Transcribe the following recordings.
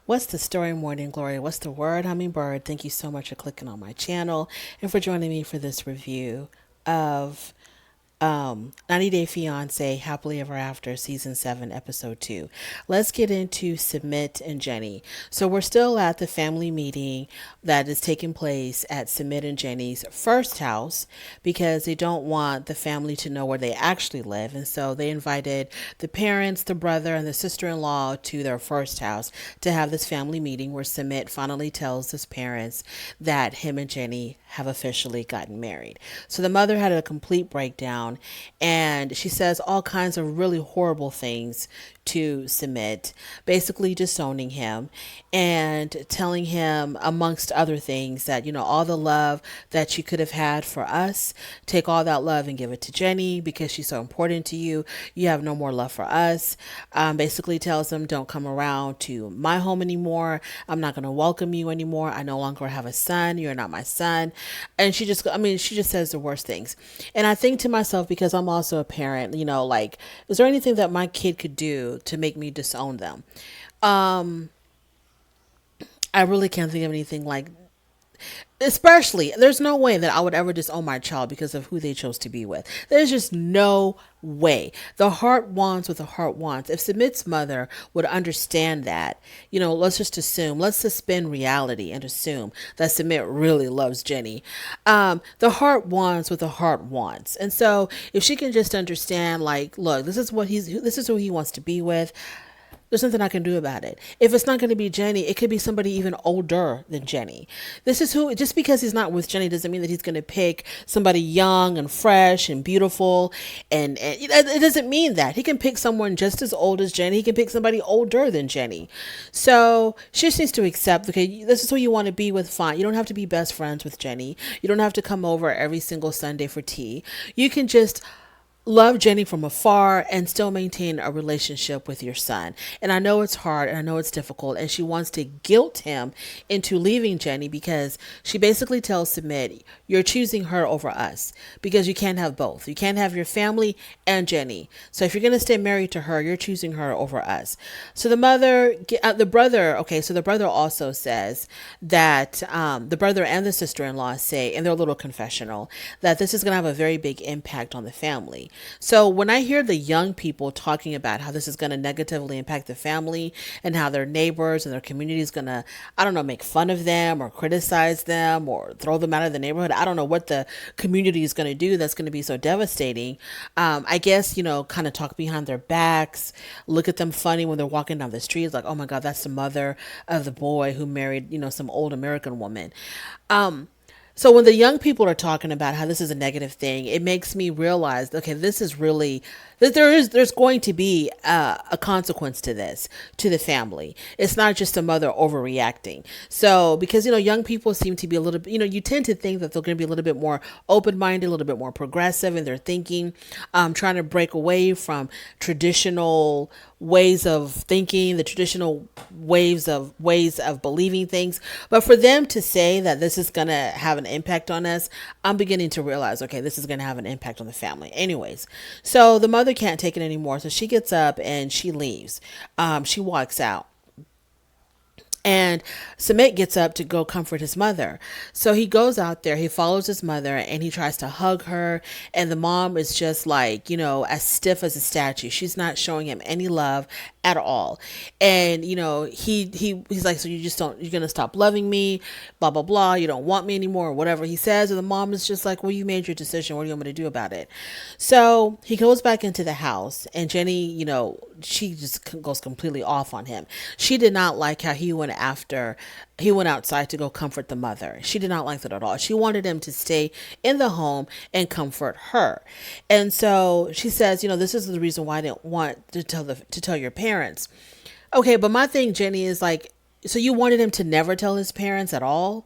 What's the story, Morning Glory? What's the word, Hummingbird? Thank you so much for clicking on my channel and for joining me for this review of 90 Day Fiance Happily Ever After Season 7 Episode 2. Let's get into Submit and Jenny. So we're still at the family meeting that is taking place at Submit and Jenny's first house because they don't want the family to know where they actually live. And so they invited the parents, the brother, and the sister-in-law to their first house to have this family meeting where Submit finally tells his parents that him and Jenny have officially gotten married. So the mother had a complete breakdown and she says all kinds of really horrible things to Submit, basically disowning him and telling him, amongst other things, that, all the love that you could have had for us, take all that love and give it to Jenny because she's so important to you. You have no more love for us. Basically tells him, don't come around to my home anymore. I'm not going to welcome you anymore. I no longer have a son. You're not my son. And she just says the worst things. And I think to myself, because I'm also a parent, is there anything that my kid could do to make me disown them? I really can't think of anything like, especially, there's no way that I would ever disown my child because of who they chose to be with. There's just no way. The heart wants what the heart wants. If Submit's mother would understand that, let's just assume, let's suspend reality and assume that Submit really loves Jenny. The heart wants what the heart wants. And so if she can just understand, like, look, this is who he wants to be with. There's nothing I can do about it. If it's not going to be Jenny, it could be somebody even older than Jenny. This is who, just because he's not with Jenny doesn't mean that he's going to pick somebody young and fresh and beautiful. And it doesn't mean that. He can pick someone just as old as Jenny. He can pick somebody older than Jenny. So she just needs to accept, okay, this is who you want to be with, fine. You don't have to be best friends with Jenny. You don't have to come over every single Sunday for tea. You can just love Jenny from afar and still maintain a relationship with your son. And I know it's hard and I know it's difficult. And she wants to guilt him into leaving Jenny because she basically tells Submit, you're choosing her over us because you can't have both. You can't have your family and Jenny. So if you're going to stay married to her, you're choosing her over us. So the brother also says that the brother and the sister-in-law say in their little confessional that this is going to have a very big impact on the family. So when I hear the young people talking about how this is going to negatively impact the family and how their neighbors and their community is going to, I don't know, make fun of them or criticize them or throw them out of the neighborhood. I don't know what the community is going to do that's going to be so devastating. I guess, kind of talk behind their backs, look at them funny when they're walking down the streets like, oh my God, that's the mother of the boy who married, some old American woman. So when the young people are talking about how this is a negative thing, it makes me realize, okay, this is really, that there's going to be a consequence to this, to the family. It's not just a mother overreacting. So because, young people seem to be a little bit, you tend to think that they're going to be a little bit more open-minded, a little bit more progressive in their thinking, trying to break away from traditional ways of thinking, the traditional ways of believing things. But for them to say that this is going to have an impact on us, I'm beginning to realize, okay, this is going to have an impact on the family. Anyways, so the mother can't take it anymore. So she gets up and she leaves. She walks out. And Submit gets up to go comfort his mother. So he goes out there, he follows his mother and he tries to hug her. And the mom is just like, as stiff as a statue. She's not showing him any love at all. And, he's like, so you're going to stop loving me, blah, blah, blah. You don't want me anymore or whatever he says. And the mom is just like, well, you made your decision. What do you want me to do about it? So he goes back into the house and Jenny, she just goes completely off on him. She did not like how he went outside to go comfort the mother. She did not like that at all. She wanted him to stay in the home and comfort her. And so she says, this is the reason why I didn't want to tell your parents. Okay, but my thing, Jenny, is like, so you wanted him to never tell his parents at all?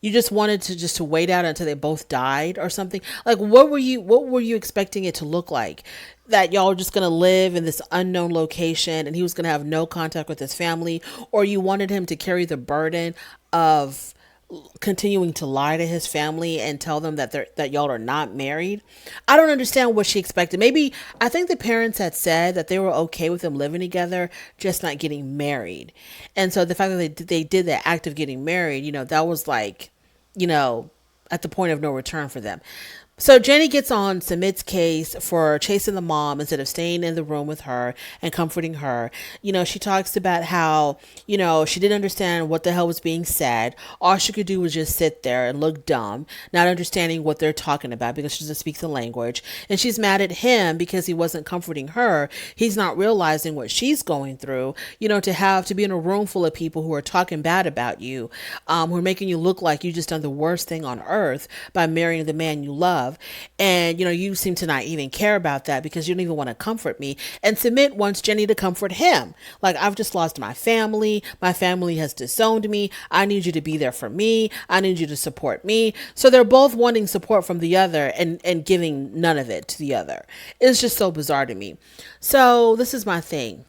You just wanted to wait out until they both died or something? Like, what were you expecting it to look like? That y'all were just going to live in this unknown location and he was going to have no contact with his family? Or you wanted him to carry the burden of continuing to lie to his family and tell them that y'all are not married. I don't understand what she expected. Maybe I think the parents had said that they were okay with them living together, just not getting married. And so the fact that they did the act of getting married, that was like, you know, at the point of no return for them. So Jenny gets on Submit's case for chasing the mom instead of staying in the room with her and comforting her. She talks about how, she didn't understand what the hell was being said. All she could do was just sit there and look dumb, not understanding what they're talking about because she doesn't speak the language. And she's mad at him because he wasn't comforting her. He's not realizing what she's going through, to be in a room full of people who are talking bad about you, who are making you look like you just done the worst thing on earth by marrying the man you love. And, you seem to not even care about that because you don't even want to comfort me. And Submit wants Jenny to comfort him. Like, I've just lost my family. My family has disowned me. I need you to be there for me. I need you to support me. So they're both wanting support from the other and giving none of it to the other. It's just so bizarre to me. So this is my thing.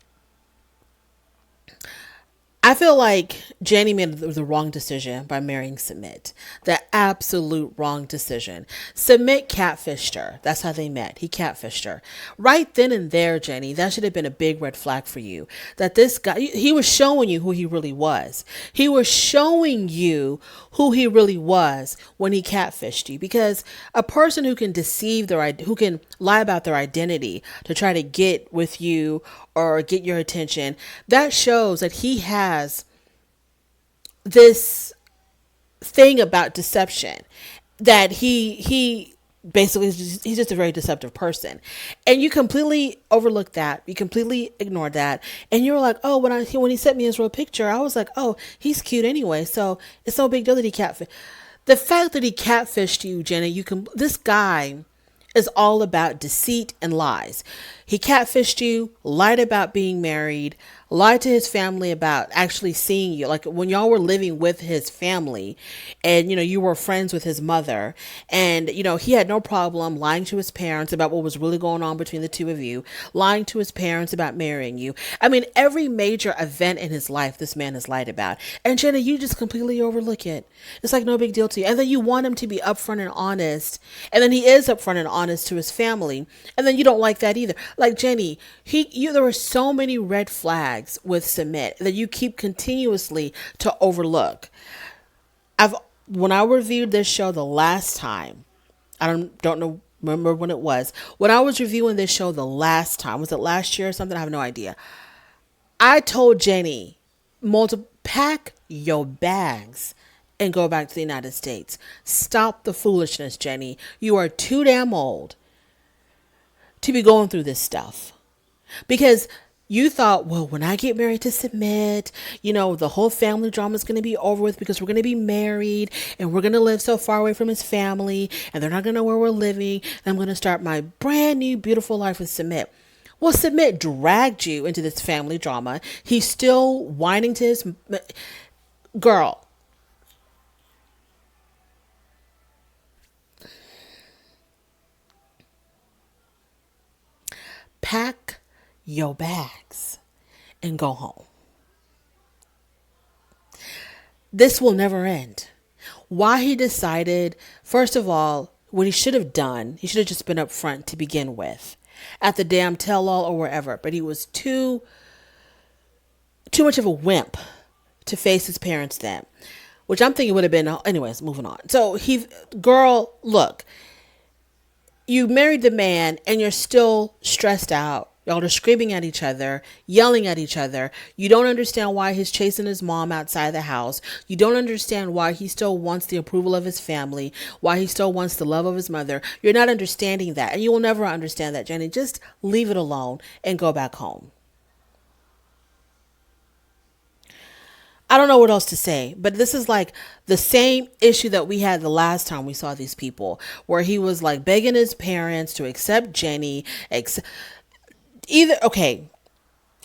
I feel like Jenny made the wrong decision by marrying Submit. The absolute wrong decision. Submit catfished her. That's how they met. He catfished her. Right then and there, Jenny, that should have been a big red flag for you. That this guy, he was showing you who he really was. He was showing you who he really was when he catfished you. Because a person who can who can lie about their identity to try to get with you or get your attention, that shows that he has this thing about deception, that he basically he's just a very deceptive person. And you completely overlooked that. You completely ignored that. And you were like, oh, when he sent me his real picture, I was like, oh, he's cute anyway. So it's no big deal that he catfished. The fact that he catfished you, Jenny, this guy is all about deceit and lies. He catfished you, lied about being married, lied to his family about actually seeing you. Like when y'all were living with his family and, you were friends with his mother and, he had no problem lying to his parents about what was really going on between the two of you, lying to his parents about marrying you. I mean, every major event in his life, this man has lied about. And Jenna, you just completely overlook it. It's like no big deal to you. And then you want him to be upfront and honest. And then he is upfront and honest to his family. And then you don't like that either. Like Jenny, there were so many red flags with Submit that you keep continuously to overlook. When I reviewed this show the last time, I don't know, remember when it was. When I was reviewing this show the last time, was it last year or something? I have no idea. I told Jenny, pack your bags and go back to the United States. Stop the foolishness, Jenny. You are too damn old to be going through this stuff. Because you thought, well, when I get married to Submit, the whole family drama is going to be over with because we're going to be married and we're going to live so far away from his family and they're not going to know where we're living. And I'm going to start my brand new, beautiful life with Submit. Well, Submit dragged you into this family drama. He's still whining to his girl. Pack your bags and go home. This will never end. Why he decided, first of all, what he should have done, he should have just been up front to begin with, at the damn tell-all or wherever. But he was too much of a wimp to face his parents then, which I'm thinking would have been, anyways, moving on. So girl, look, you married the man and you're still stressed out. Y'all are screaming at each other, yelling at each other. You don't understand why he's chasing his mom outside the house. You don't understand why he still wants the approval of his family, why he still wants the love of his mother. You're not understanding that. And you will never understand that, Jenny. Just leave it alone and go back home. I don't know what else to say, but this is like the same issue that we had the last time we saw these people, where he was like begging his parents to accept Jenny, okay,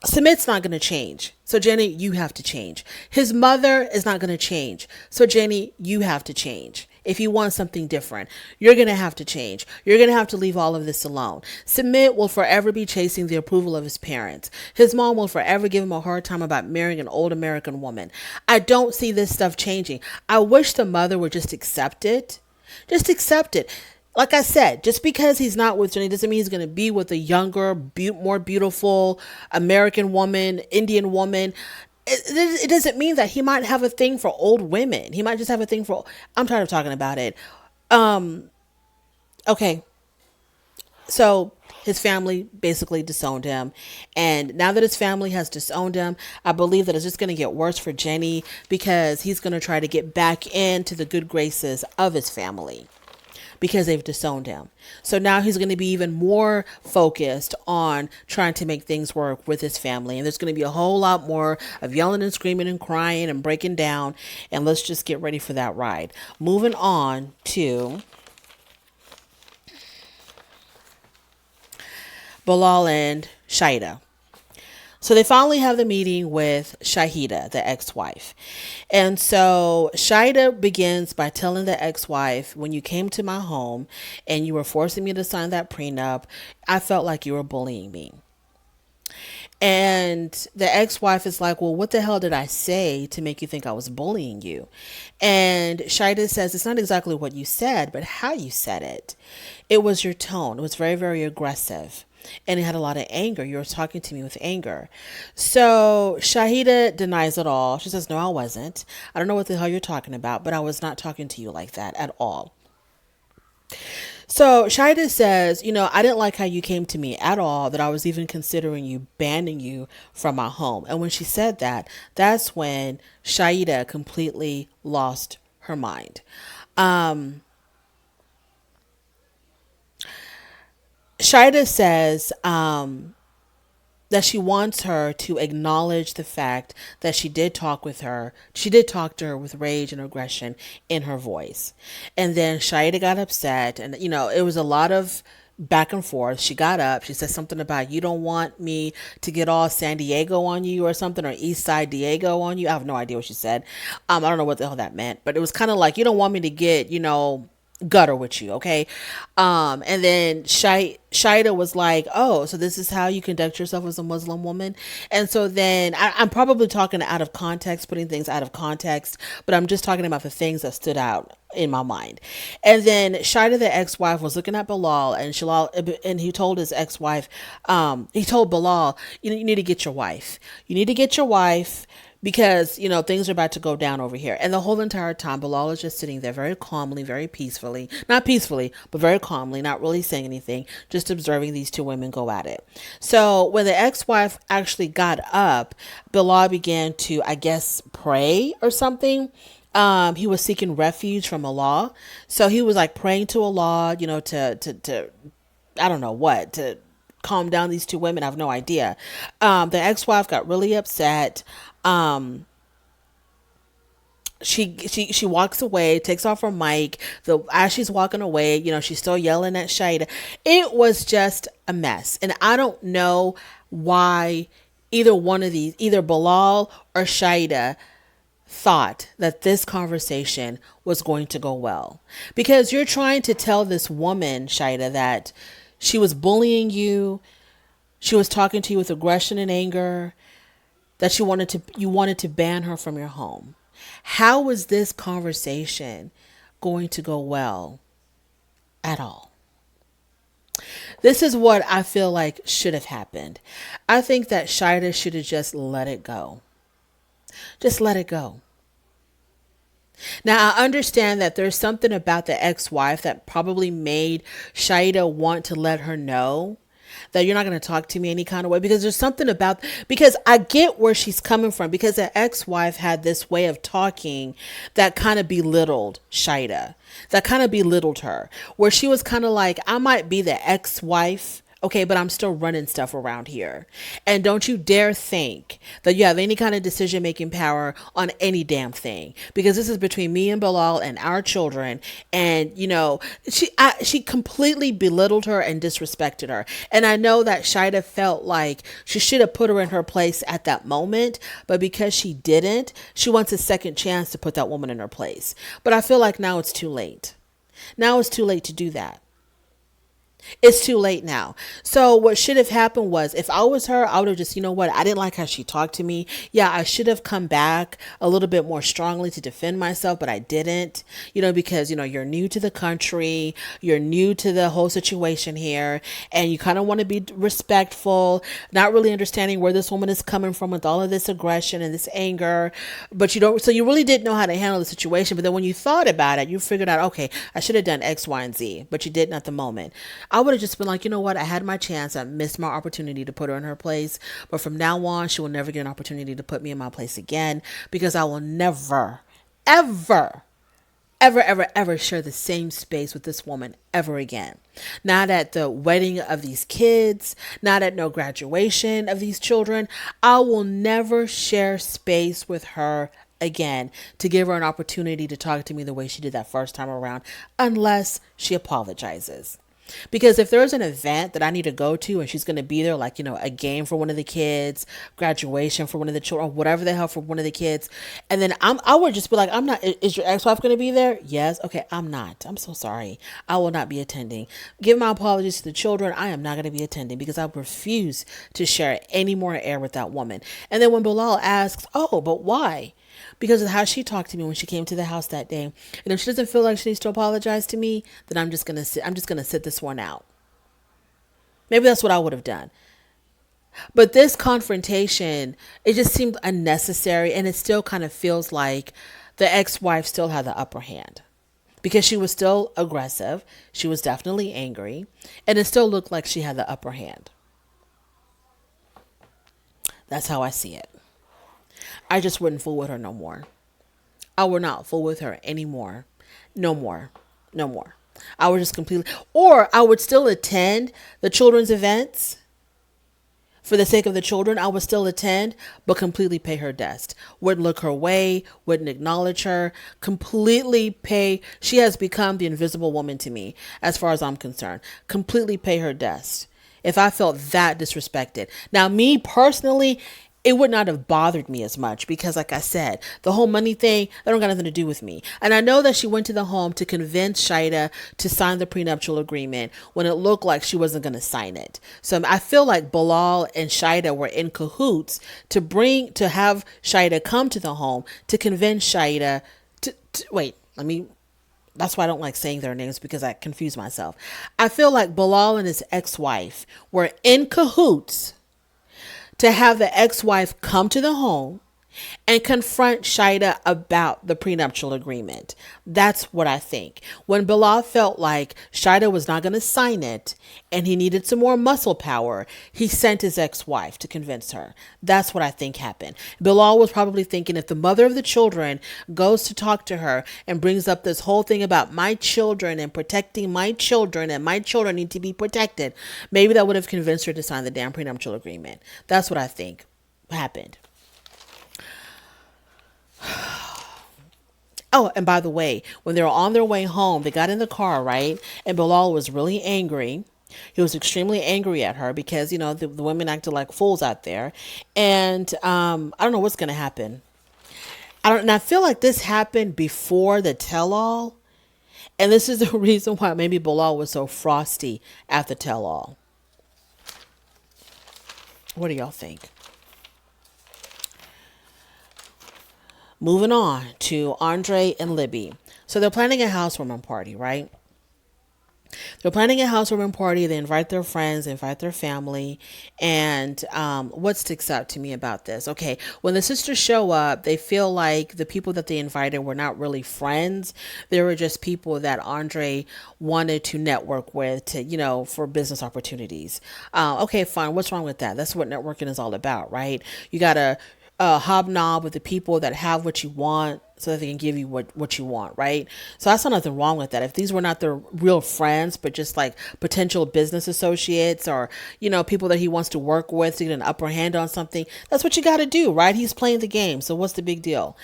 Submit's not going to change. So Jenny, you have to change. His mother is not going to change. So Jenny, you have to change. if he wants something different. You're going to have to change. You're going to have to leave all of this alone. Submit will forever be chasing the approval of his parents. His mom will forever give him a hard time about marrying an old American woman. I don't see this stuff changing. I wish the mother would just accept it. Just accept it. Like I said, just because he's not with Jenny doesn't mean he's going to be with a younger, more beautiful American woman, Indian woman. It doesn't mean that he might have a thing for old women. He might just have a thing for. I'm tired of talking about it. Okay. So his family basically disowned him. And now that his family has disowned him, I believe that it's just going to get worse for Jenny because he's going to try to get back into the good graces of his family because they've disowned him. So now he's going to be even more focused on trying to make things work with his family. And there's going to be a whole lot more of yelling and screaming and crying and breaking down. And let's just get ready for that ride. Moving on to Bilal and Shaida. So they finally have the meeting with Shahida, the ex-wife. And so Shaida begins by telling the ex-wife, when you came to my home and you were forcing me to sign that prenup, I felt like you were bullying me. And the ex-wife is like, well, what the hell did I say to make you think I was bullying you? And Shaida says, it's not exactly what you said, but how you said it. It was your tone. It was very, very aggressive. And it had a lot of anger. You were talking to me with anger. So Shahida denies it all. She says, no, I wasn't. I don't know what the hell you're talking about, but I was not talking to you like that at all. So Shahida says, I didn't like how you came to me at all, that I was even considering you banning you from my home. And when she said that, that's when Shahida completely lost her mind. Shahida says that she wants her to acknowledge the fact that she did talk with her. She did talk to her with rage and aggression in her voice. And then Shahida got upset. And, it was a lot of back and forth. She got up. She said something about, you don't want me to get all San Diego on you or something, or East Side Diego on you. I have no idea what she said. I don't know what the hell that meant. But it was kind of like, you don't want me to get, gutter with you, okay? And then Shaida was like, oh, so this is how you conduct yourself as a Muslim woman? And so then I'm probably talking out of context, putting things out of context, but I'm just talking about the things that stood out in my mind. And then Shaida, the ex-wife, was looking at Bilal, and he told his ex-wife, he told Bilal, you need to get your wife. You need to get your wife, because, things are about to go down over here. And the whole entire time, Bilal is just sitting there very calmly, very peacefully, not peacefully, but very calmly, not really saying anything, just observing these two women go at it. So when the ex-wife actually got up, Bilal began to, I guess, pray or something. He was seeking refuge from Allah. So he was like praying to Allah, to I don't know what, to calm down these two women. I have no idea. The ex-wife got really upset. She walks away, takes off her mic. As she's walking away, she's still yelling at Shaida. It was just a mess. And I don't know why either one of these, either Bilal or Shaida, thought that this conversation was going to go well. Because you're trying to tell this woman, Shaida, that she was bullying you. She was talking to you with aggression and anger, that you wanted to ban her from your home. How was this conversation going to go well at all? This is what I feel like should have happened. I think that Shaida should have just let it go. Just let it go. Now, I understand that there's something about the ex-wife that probably made Shaida want to let her know that you're not going to talk to me any kind of way, because there's something about, because I get where she's coming from, because the ex-wife had this way of talking that kind of belittled Shaida, that kind of belittled her, where she was kind of like, I might be the ex-wife Okay, but I'm still running stuff around here. And don't you dare think that you have any kind of decision making power on any damn thing, because this is between me and Bilal and our children. And she completely belittled her and disrespected her. And I know that Shida felt like she should have put her in her place at that moment, but because she didn't, she wants a second chance to put that woman in her place. But I feel like now it's too late. Now it's too late to do that. It's too late now. So what should have happened was, if I was her, I would have just, you know what, I didn't like how she talked to me. Yeah, I should have come back a little bit more strongly to defend myself, but I didn't, because, you're new to the country, you're new to the whole situation here, and you kind of want to be respectful, not really understanding where this woman is coming from with all of this aggression and this anger, but you don't, so you really didn't know how to handle the situation. But then when you thought about it, you figured out, okay, I should have done X, Y, and Z, but you didn't at the moment. I would have just been like, you know what? I had my chance. I missed my opportunity to put her in her place. But from now on, she will never get an opportunity to put me in my place again, because I will never, ever, ever, ever, ever share the same space with this woman ever again. Not at the wedding of these kids, not at no graduation of these children. I will never share space with her again to give her an opportunity to talk to me the way she did that first time around, unless she apologizes. Because if there's an event that I need to go to and she's going to be there, like, a game for one of the kids, graduation for one of the children, whatever the hell for one of the kids, and then I would just be like, I'm not, is your ex-wife going to be there? Yes. Okay. I'm not. I'm so sorry. I will not be attending. Give my apologies to the children. I am not going to be attending, because I refuse to share any more air with that woman. And then when Bilal asks, oh, but why? Because of how she talked to me when she came to the house that day. And if she doesn't feel like she needs to apologize to me, then I'm just gonna sit this one out. Maybe that's what I would have done. But this confrontation, it just seemed unnecessary, and it still kind of feels like the ex-wife still had the upper hand. Because she was still aggressive, she was definitely angry, and it still looked like she had the upper hand. That's how I see it. I just wouldn't fool with her no more. I would not fool with her anymore. No more. No more. I would just completely, or I would still attend the children's events. For the sake of the children, I would still attend, but completely pay her dust. Wouldn't look her way, wouldn't acknowledge her, completely pay. She has become the invisible woman to me, as far as I'm concerned. Completely pay her dust. If I felt that disrespected. Now, me personally, it would not have bothered me as much, because, like I said, the whole money thing, that don't got nothing to do with me. And I know that she went to the home to convince Shida to sign the prenuptial agreement when it looked like she wasn't going to sign it. So I feel like Bilal and Shida were in cahoots to have Shida come to the home to convince Shida that's why I don't like saying their names, because I confuse myself. I feel like Bilal and his ex-wife were in cahoots to have the ex-wife come to the home and confront Shida about the prenuptial agreement. That's what I think. When Bilal felt like Shida was not going to sign it and he needed some more muscle power, he sent his ex-wife to convince her. That's what I think happened. Bilal was probably thinking, if the mother of the children goes to talk to her and brings up this whole thing about my children and protecting my children, and my children need to be protected, maybe that would have convinced her to sign the damn prenuptial agreement. That's what I think happened. Oh, and by the way, when they were on their way home, they got in the car, right? And Bilal was really angry. He was extremely angry at her because, the women acted like fools out there. And I don't know what's going to happen. And I feel like this happened before the tell-all. And this is the reason why maybe Bilal was so frosty at the tell-all. What do y'all think? Moving on to Andre and Libby. So they're planning a housewarming party, right? They're planning a housewarming party. They invite their friends, they invite their family. And what sticks out to me about this? Okay, when the sisters show up, they feel like the people that they invited were not really friends. They were just people that Andre wanted to network with to, for business opportunities. Okay, fine. What's wrong with that? That's what networking is all about, right? You got to hobnob with the people that have what you want, so that they can give you what you want, right? So I saw nothing wrong with that. If these were not their real friends, but just like potential business associates or, people that he wants to work with to get an upper hand on something, that's what you got to do, right? He's playing the game. So what's the big deal?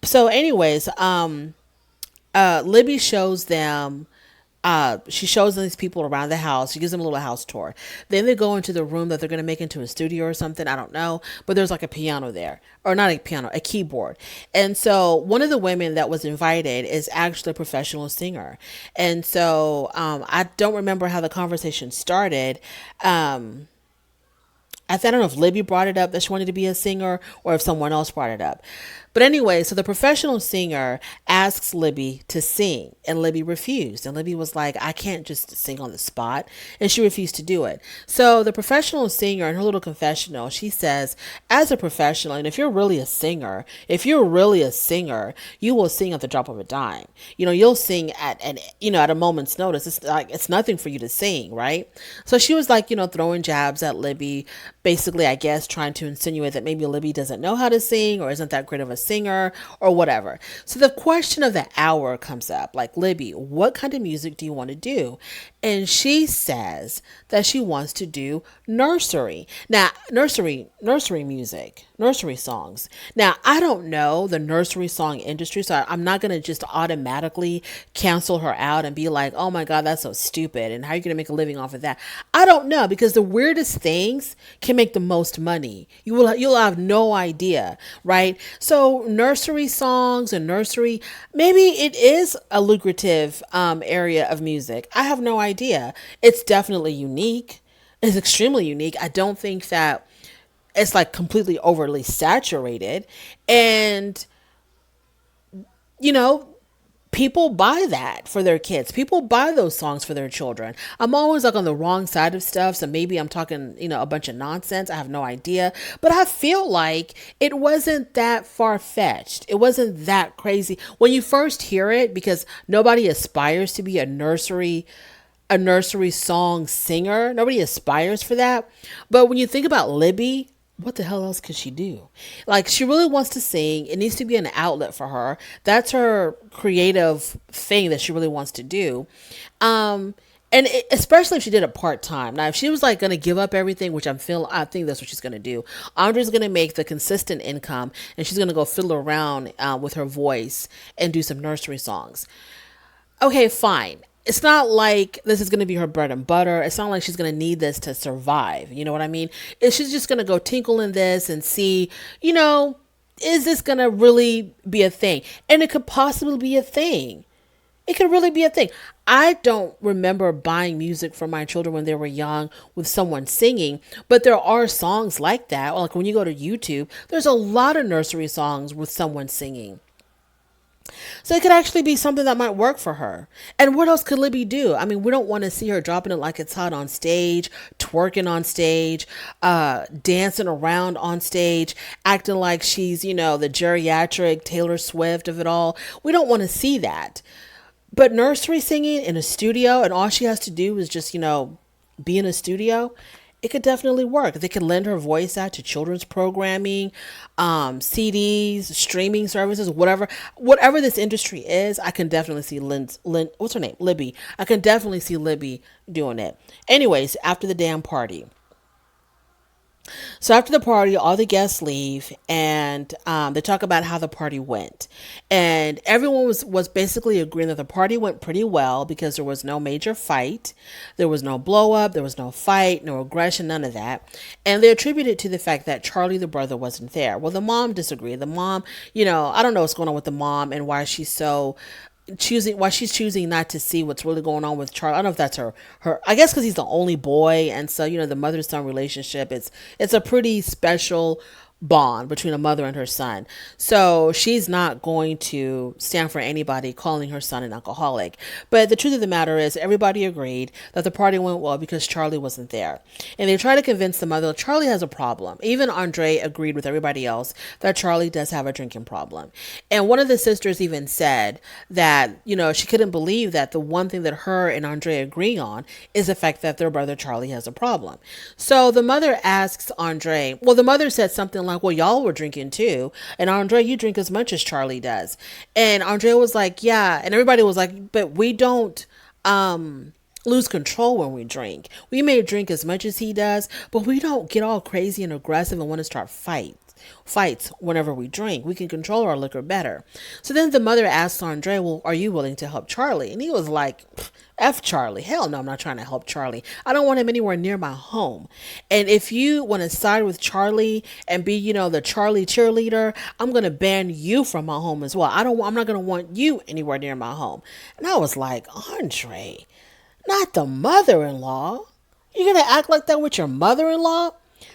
So anyways, Libby shows them she shows these people around the house. She gives them a little house tour. Then they go into the room that they're going to make into a studio or something. I don't know. But there's like a piano there. Or not a piano, a keyboard. And so one of the women that was invited is actually a professional singer. And so I don't remember how the conversation started. I don't know if Libby brought it up that she wanted to be a singer or if someone else brought it up. But anyway, so the professional singer asks Libby to sing, and Libby refused. And Libby was like, I can't just sing on the spot. And she refused to do it. So the professional singer, in her little confessional, she says, as a professional, and if you're really a singer, you will sing at the drop of a dime. You'll sing at a moment's notice. It's like, it's nothing for you to sing, right? So she was like, throwing jabs at Libby, basically, I guess, trying to insinuate that maybe Libby doesn't know how to sing or isn't that great of a singer or whatever. So the question of the hour comes up, like, Libby, what kind of music do you want to do? And she says that she wants to do nursery. Now, nursery music, nursery songs. Now, I don't know the nursery song industry, so I'm not going to just automatically cancel her out and be like, oh my God, that's so stupid. And how are you going to make a living off of that? I don't know, because the weirdest things can make the most money. You'll have no idea, right? So nursery songs and nursery, maybe it is a lucrative area of music. I have no idea. It's definitely unique. It's extremely unique. I don't think that it's like completely overly saturated. And, people buy that for their kids. People buy those songs for their children. I'm always like on the wrong side of stuff. So maybe I'm talking, a bunch of nonsense. I have no idea. But I feel like it wasn't that far-fetched. It wasn't that crazy when you first hear it, because nobody aspires to be a nursery song singer. Nobody aspires for that. But when you think about Libby, what the hell else could she do? Like, she really wants to sing. It needs to be an outlet for her. That's her creative thing that she really wants to do. Especially if she did it part-time. Now, if she was like going to give up everything, which I think that's what she's going to do. Andre's going to make the consistent income, and she's going to go fiddle around with her voice and do some nursery songs. Okay, fine. It's not like this is going to be her bread and butter. It's not like she's going to need this to survive. You know what I mean? She's just going to go tinkle in this and see, is this going to really be a thing? And it could possibly be a thing. It could really be a thing. I don't remember buying music for my children when they were young with someone singing, but there are songs like that. Like when you go to YouTube, there's a lot of nursery songs with someone singing. So it could actually be something that might work for her. And what else could Libby do? I mean, we don't want to see her dropping it like it's hot on stage, twerking on stage, dancing around on stage, acting like she's, the geriatric Taylor Swift of it all. We don't want to see that. But nursery singing in a studio, and all she has to do is just, be in a studio, it could definitely work. They could lend her voice out to children's programming, CDs, streaming services, whatever this industry is. I can definitely see what's her name? Libby. I can definitely see Libby doing it. Anyways, after the damn party. So after the party, all the guests leave, and they talk about how the party went. And everyone was basically agreeing that the party went pretty well because there was no major fight. There was no blow up. There was no fight, no aggression, none of that. And they attributed it to the fact that Charlie, the brother, wasn't there. Well, the mom disagreed. The mom, I don't know what's going on with the mom and why she's choosing not to see what's really going on with Charlie. I don't know if that's her I guess because he's the only boy, and so the mother-son relationship, it's a pretty special bond between a mother and her son. So she's not going to stand for anybody calling her son an alcoholic. But the truth of the matter is, everybody agreed that the party went well because Charlie wasn't there. And they try to convince the mother that Charlie has a problem. Even Andre agreed with everybody else that Charlie does have a drinking problem. And one of the sisters even said that, she couldn't believe that the one thing that her and Andre agree on is the fact that their brother Charlie has a problem. So the mother asks Andre, the mother said something like, well, y'all were drinking too. And Andre, you drink as much as Charlie does. And Andre was like, yeah. And everybody was like, but we don't lose control when we drink. We may drink as much as he does, but we don't get all crazy and aggressive and want to start fights whenever we drink. We can control our liquor better. So then the mother asked Andre, well, are you willing to help Charlie? And he was like, F Charlie. Hell no, I'm not trying to help Charlie. I don't want him anywhere near my home. And if you want to side with Charlie and be, the Charlie cheerleader, I'm going to ban you from my home as well. I'm not going to want you anywhere near my home. And I was like, Andre, not the mother-in-law. You're going to act like that with your mother-in-law?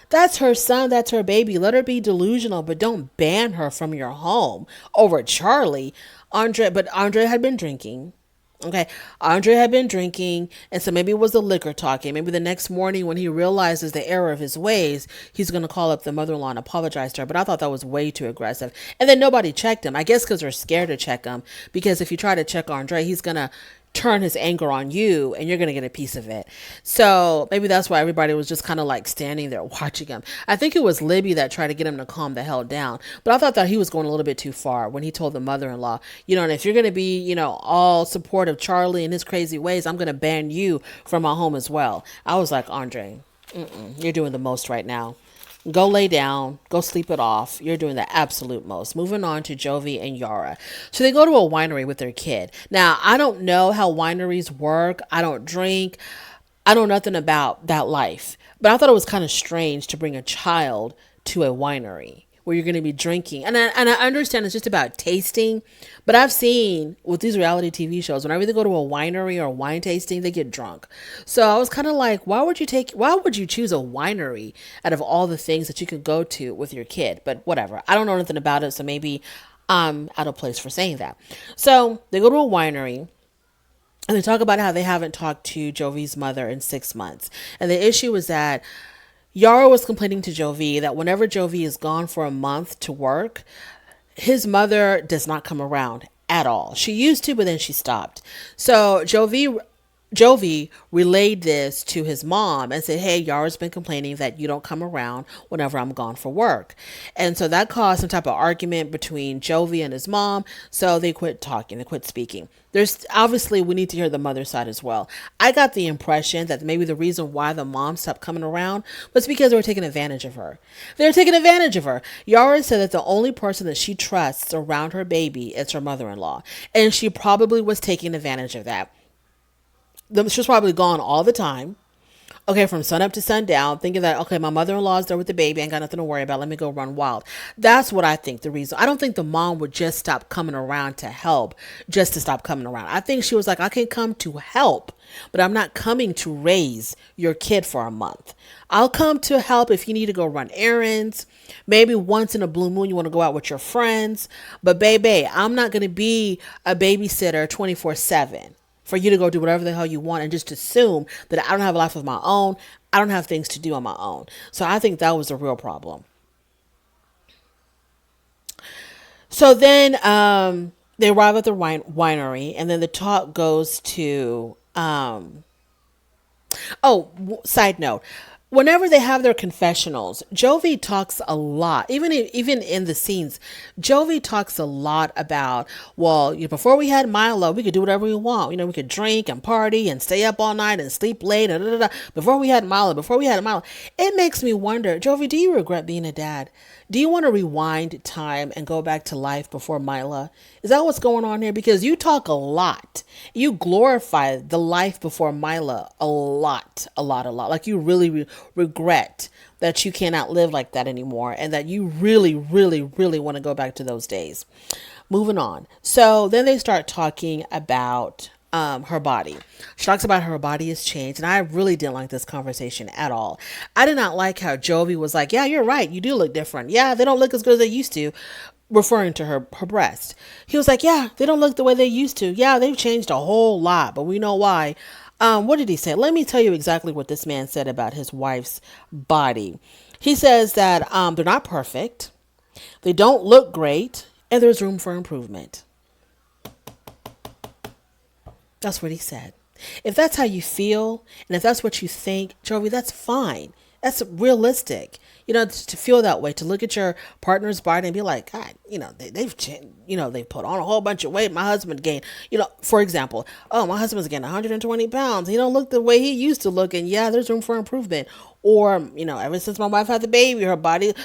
That's her son. That's her baby. Let her be delusional, but don't ban her from your home over Charlie. But Andre had been drinking. Okay. Andre had been drinking. And so maybe it was the liquor talking. Maybe the next morning when he realizes the error of his ways, he's going to call up the mother-in-law and apologize to her. But I thought that was way too aggressive. And then nobody checked him. I guess because they're scared to check him. Because if you try to check Andre, he's going to turn his anger on you and you're going to get a piece of it. So maybe that's why everybody was just kind of like standing there watching him. I think it was Libby that tried to get him to calm the hell down. But I thought that he was going a little bit too far when he told the mother-in-law, and if you're going to be, all support of Charlie and his crazy ways, I'm going to ban you from my home as well. I was like, Andre, you're doing the most right now. Go lay down. Go sleep it off. You're doing the absolute most. Moving on to Jovi and Yara. So they go to a winery with their kid. Now, I don't know how wineries work. I don't drink. I know nothing about that life. But I thought it was kind of strange to bring a child to a winery where you're going to be drinking. And I understand it's just about tasting. But I've seen with these reality TV shows, whenever they go to a winery or wine tasting, they get drunk. So I was kind of like, why would you choose a winery out of all the things that you could go to with your kid? But whatever. I don't know anything about it. So maybe I'm out of place for saying that. So they go to a winery. And they talk about how they haven't talked to Jovi's mother in 6 months. And the issue is that Yara was complaining to Jovi that whenever Jovi is gone for a month to work, his mother does not come around at all. She used to, but then she stopped. So Jovi relayed this to his mom and said, hey, Yara's been complaining that you don't come around whenever I'm gone for work. And so that caused some type of argument between Jovi and his mom. So they quit talking. They quit speaking. There's obviously, we need to hear the mother's side as well. I got the impression that maybe the reason why the mom stopped coming around was because they were taking advantage of her. They were taking advantage of her. Yara said that the only person that she trusts around her baby is her mother-in-law. And she probably was taking advantage of that. She was probably gone all the time. Okay, from sun up to sundown, thinking that, okay, my mother-in-law is there with the baby. I ain't got nothing to worry about. Let me go run wild. That's what I think the reason. I don't think the mom would just stop coming around to help just to stop coming around. I think she was like, I can come to help, but I'm not coming to raise your kid for a month. I'll come to help if you need to go run errands. Maybe once in a blue moon, you want to go out with your friends. But baby, I'm not going to be a babysitter 24/7. For you to go do whatever the hell you want and just assume that I don't have a life of my own. I don't have things to do on my own. So I think that was the real problem. So then they arrive at the winery, and then the talk goes to side note. Whenever they have their confessionals, Jovi talks a lot. Even in the scenes, Jovi talks a lot about, well, before we had Milo, we could do whatever we want. We could drink and party and stay up all night and sleep late. Before we had Milo. It makes me wonder, Jovi, do you regret being a dad? Do you want to rewind time and go back to life before Mila? Is that what's going on here? Because you talk a lot. You glorify the life before Mila a lot. Like you really regret that you cannot live like that anymore and that you really, really, really want to go back to those days. Moving on. So then they start talking about her body. She talks about her body has changed, and I really didn't like this conversation at all. I did not like how Jovi was like, yeah, you're right, you do look different. Yeah, they don't look as good as they used to, referring to her breast. He was like, yeah, they don't look the way they used to. Yeah, they've changed a whole lot, but we know why. What did he say? Let me tell you exactly what this man said about his wife's body. He says that they're not perfect, they don't look great, and there's room for improvement. That's what he said. If that's how you feel, and if that's what you think, Jovi, that's fine. That's realistic. To feel that way, to look at your partner's body and be like, God, they've changed, they put on a whole bunch of weight. My husband gained, for example, oh, my husband's gained 120 pounds. He don't look the way he used to look. And yeah, there's room for improvement. Or, ever since my wife had the baby, her body,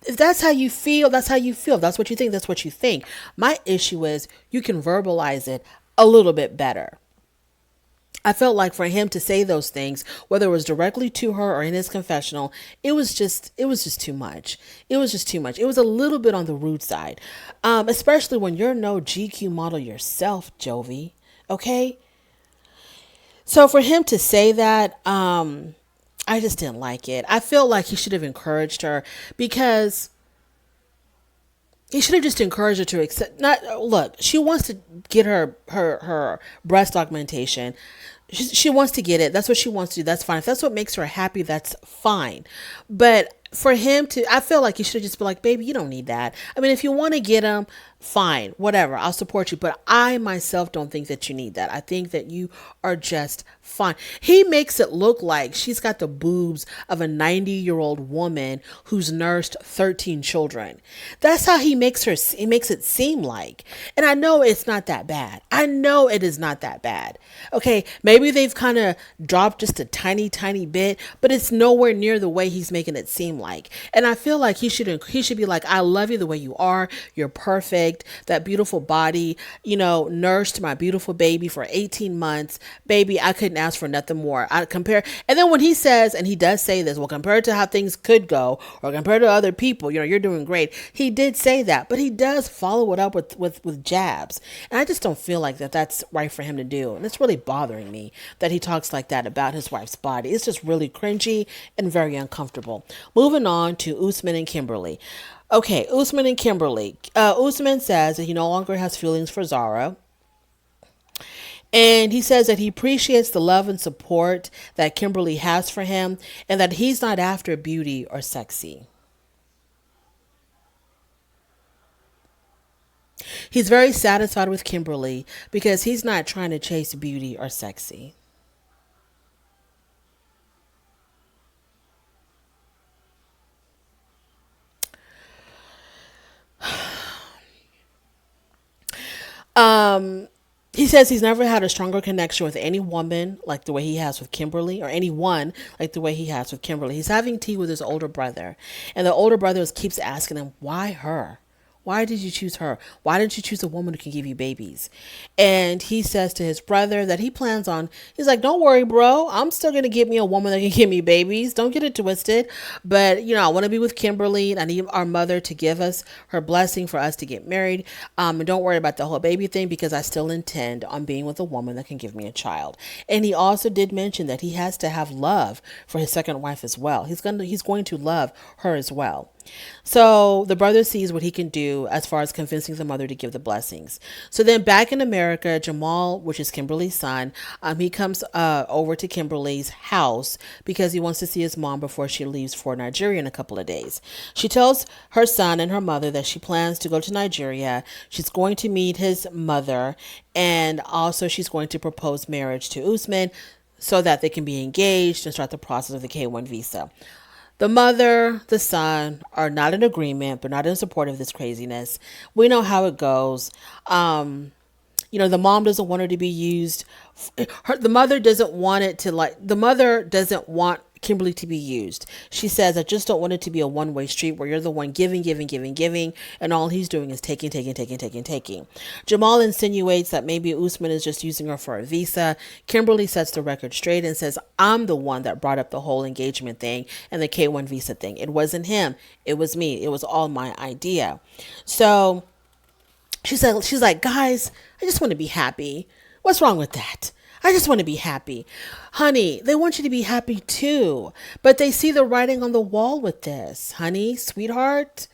if that's how you feel, that's how you feel. If that's what you think, that's what you think. My issue is you can verbalize it a little bit better. I felt like for him to say those things, whether it was directly to her or in his confessional, it was just too much. It was just too much. It was a little bit on the rude side, especially when you're no GQ model yourself, Jovi. Okay, so for him to say that, I just didn't like it. I feel like he should have encouraged her, because he should have just encouraged her to accept. Not look. She wants to get her breast augmentation. She wants to get it. That's what she wants to do. That's fine. If that's what makes her happy, that's fine. But for him to, I feel like you should just be like, baby, you don't need that. I mean, if you want to get them, fine, whatever. I'll support you. But I myself don't think that you need that. I think that you are just fine. He makes it look like she's got the boobs of a 90-year-old woman who's nursed 13 children. That's how he makes it seem like. And I know it's not that bad. I know it is not that bad. Okay, maybe they've kind of dropped just a tiny, tiny bit, but it's nowhere near the way he's making it seem like. And I feel like he should be like, I love you the way you are. You're perfect. That beautiful body, nursed my beautiful baby for 18 months. Baby, I couldn't ask for nothing more. I compare. And then when he says, and he does say this, well, compared to how things could go, or compared to other people, you're doing great. He did say that, but he does follow it up with jabs. And I just don't feel like that's right for him to do. And it's really bothering me that he talks like that about his wife's body. It's just really cringy and very uncomfortable. Moving on to Usman and Kimberly. Okay, Usman and Kimberly. Usman says that he no longer has feelings for Zara. And he says that he appreciates the love and support that Kimberly has for him, and that he's not after beauty or sexy. He's very satisfied with Kimberly because he's not trying to chase beauty or sexy. Um, he says he's never had a stronger connection with any woman like the way he has with Kimberly, or anyone like the way he has with Kimberly. He's having tea with his older brother, and the older brother keeps asking him, why her? Why did you choose her? Why didn't you choose a woman who can give you babies? And he says to his brother that he's like, don't worry, bro. I'm still going to get me a woman that can give me babies. Don't get it twisted. But, I want to be with Kimberly, and I need our mother to give us her blessing for us to get married. And don't worry about the whole baby thing, because I still intend on being with a woman that can give me a child. And he also did mention that he has to have love for his second wife as well. He's going to love her as well. So the brother sees what he can do as far as convincing the mother to give the blessings. So then back in America, Jamal, which is Kimberly's son, he comes over to Kimberly's house because he wants to see his mom before she leaves for Nigeria in a couple of days. She tells her son and her mother that she plans to go to Nigeria. She's going to meet his mother, and also she's going to propose marriage to Usman so that they can be engaged and start the process of the K1 visa. The mother, the son are not in agreement. They're not in support of this craziness. We know how it goes. The mom doesn't want her to be used. The mother doesn't want the mother doesn't want Kimberly to be used. She says, I just don't want it to be a one-way street where you're the one giving, and all he's doing is taking, taking. Jamal insinuates that maybe Usman is just using her for a visa. Kimberly sets the record straight and says, I'm the one that brought up the whole engagement thing and the K1 visa thing. It wasn't him. It was me. It was all my idea. So she's like, guys, I just want to be happy. What's wrong with that? I just want to be happy. Honey, they want you to be happy too. But they see the writing on the wall with this. Honey, sweetheart,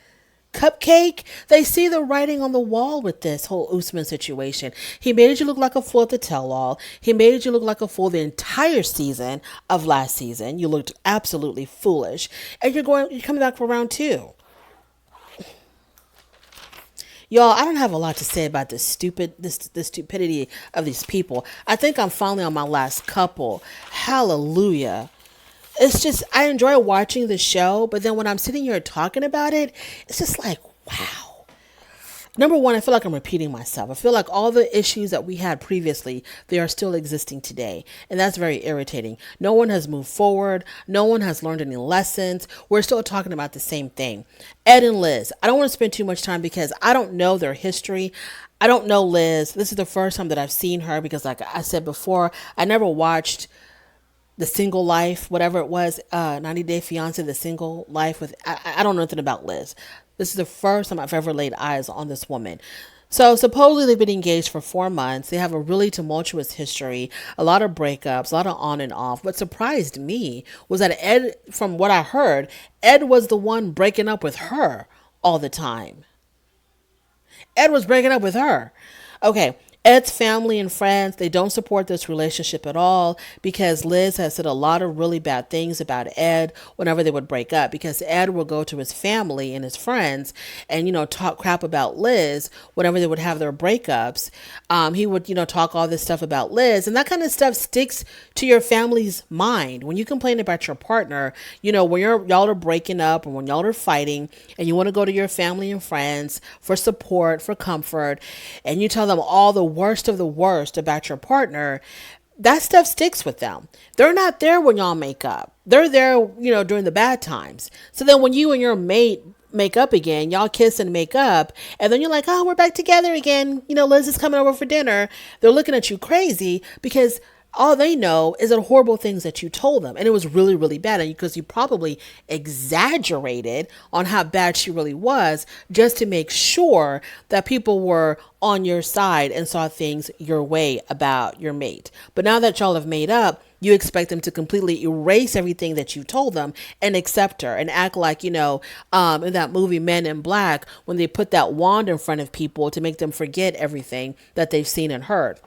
cupcake. They see the writing on the wall with this whole Usman situation. He made you look like a fool at the tell-all. He made you look like a fool the entire season of last season. You looked absolutely foolish. And you're coming back for round two. Y'all, I don't have a lot to say about the stupidity of these people. I think I'm finally on my last couple. Hallelujah. It's just, I enjoy watching the show, but then when I'm sitting here talking about it, it's just like, wow. Number one, I feel like I'm repeating myself. I feel like all the issues that we had previously, they are still existing today. And that's very irritating. No one has moved forward. No one has learned any lessons. We're still talking about the same thing. Ed and Liz, I don't want to spend too much time because I don't know their history. I don't know Liz. This is the first time that I've seen her because, like I said before, I never watched the Single Life, whatever it was, 90 Day Fiance, the Single Life with, I don't know nothing about Liz. This is the first time I've ever laid eyes on this woman. So supposedly they've been engaged for 4 months. They have a really tumultuous history, a lot of breakups, a lot of on and off. What surprised me was that Ed, from what I heard, Ed was the one breaking up with her all the time. Ed was breaking up with her. Okay, Ed's family and friends, they don't support this relationship at all because Liz has said a lot of really bad things about Ed whenever they would break up, because Ed will go to his family and his friends and, talk crap about Liz whenever they would have their breakups. He would, talk all this stuff about Liz, and that kind of stuff sticks to your family's mind. When you complain about your partner, when y'all are breaking up or when y'all are fighting and you want to go to your family and friends for support, for comfort, and you tell them all the worst of the worst about your partner, that stuff sticks with them. They're not there when y'all make up. They're there, during the bad times. So then when you and your mate make up again, y'all kiss and make up, and then you're like, oh, we're back together again. Liz is coming over for dinner. They're looking at you crazy because all they know is the horrible things that you told them. And it was really, really bad. And because you probably exaggerated on how bad she really was just to make sure that people were on your side and saw things your way about your mate. But now that y'all have made up, you expect them to completely erase everything that you told them and accept her and act like, in that movie Men in Black, when they put that wand in front of people to make them forget everything that they've seen and heard.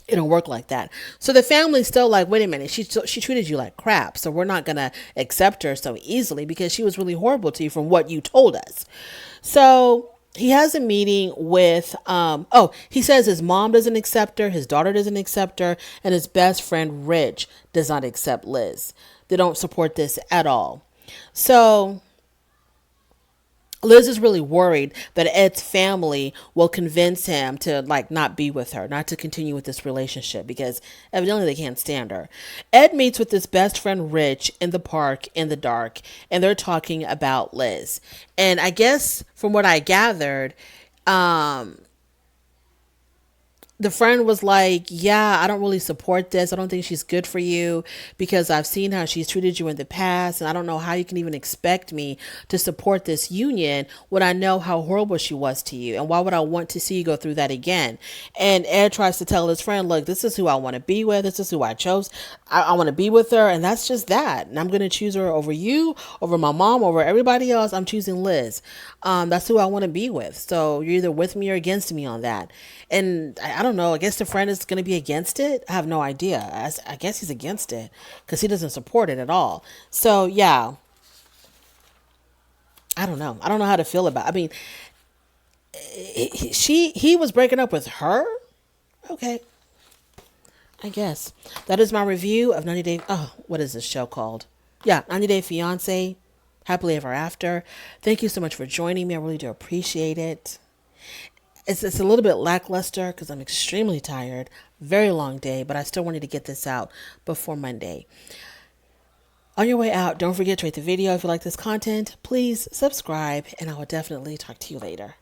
It don't work like that. So the family's still like, wait a minute, she treated you like crap, so we're not going to accept her so easily because she was really horrible to you from what you told us. So he has a meeting with, he says his mom doesn't accept her, his daughter doesn't accept her, and his best friend Rich does not accept Liz. They don't support this at all. So Liz is really worried that Ed's family will convince him to not be with her, not to continue with this relationship because evidently they can't stand her. Ed meets with his best friend Rich in the park in the dark, and they're talking about Liz. And I guess from what I gathered, the friend was like, yeah, I don't really support this. I don't think she's good for you because I've seen how she's treated you in the past. And I don't know how you can even expect me to support this union when I know how horrible she was to you. And why would I want to see you go through that again? And Ed tries to tell his friend, look, this is who I want to be with. This is who I chose. I want to be with her. And that's just that. And I'm going to choose her over you, over my mom, over everybody else. I'm choosing Liz. That's who I want to be with. So you're either with me or against me on that. And I don't know. I guess the friend is going to be against it. I have no idea. I guess he's against it because he doesn't support it at all. So yeah, I don't know. I don't know how to feel about it. I mean, he was breaking up with her. Okay, I guess that is my review of 90 Day. Oh, what is this show called? Yeah, 90 Day Fiance, Happily Ever After. Thank you so much for joining me. I really do appreciate it. It's a little bit lackluster because I'm extremely tired. Very long day, but I still wanted to get this out before Monday. On your way out, don't forget to rate the video if you like this content. Please subscribe, and I will definitely talk to you later.